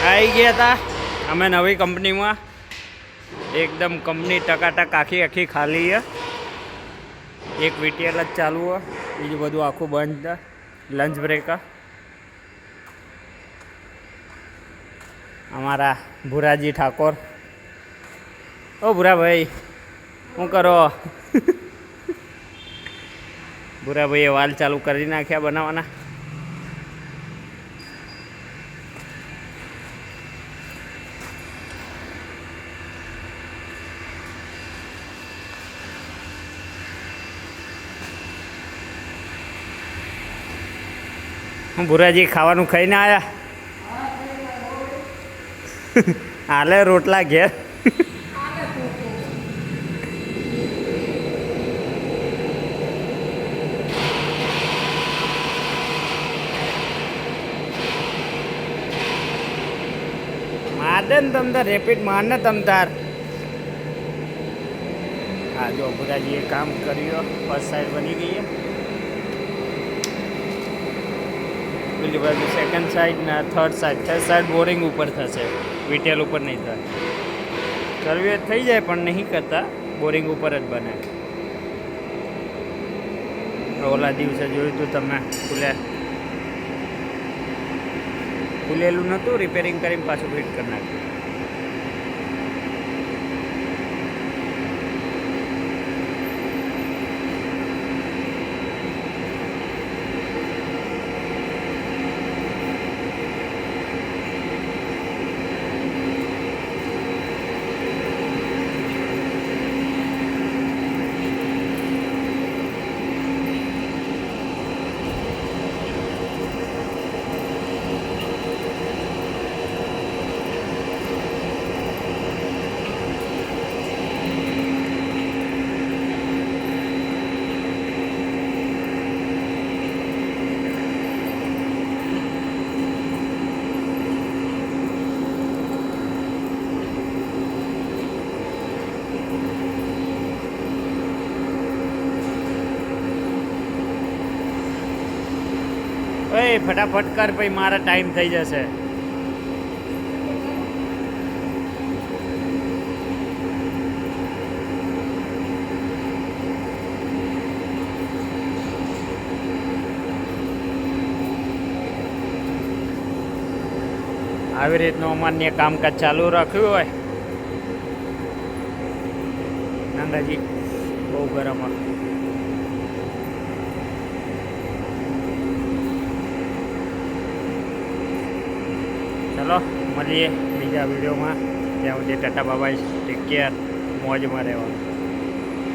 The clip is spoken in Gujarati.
આવી ગયા હતા અમે નવી કંપનીમાં. એકદમ કંપની ટકાટક આખી ખાલી છે. એક વીટીએલ જ ચાલુ હોય, બીજું બધું આખું બંધ છે. Lunch break. અમારા ભુરાજી ઠાકોર. ઓ ભુરાભાઈ, શું કરો? ભુરાભાઈએ વાલ ચાલુ કરી નાખ્યા બનાવવાના. ભુરાજી ખાવાનું ખાઈને આવ્યા? હાલે રોટલા ઘેર. મારે ને તમતાર રેપિડ મારને તમતાર. હા જો ભુરાજીએ કામ કર્યું. ફર્સ્ટ સાઈડ બની ગઈ. પેલી બાજુ સેકન્ડ સાઈડ ને થર્ડ સાઈડ બોરિંગ ઉપર થશે, વીટેલ ઉપર નહીં થાય. સર્વે થઈ જાય પણ નહીં કરતા, બોરિંગ ઉપર જ બને. ઓલા દિવસે જોયું હતું તમે, ખુલેલું નહોતું, રિપેરિંગ કરીને પાછું ફિટ કરી નાખ્યું. ઓય ફટાફટ કર, પછી મારા ટાઈમ થઈ જશે. આવી રીતનું અમાન્ય કામકાજ ચાલુ રાખ્યું હોય. નાંગાજી બહુ ગરમ હોય. ચલો મળીએ બીજા વિડીયોમાં. ત્યાં સુધી ટાટા બાય, ટેક કેર, મોજમાં રહેવાનું.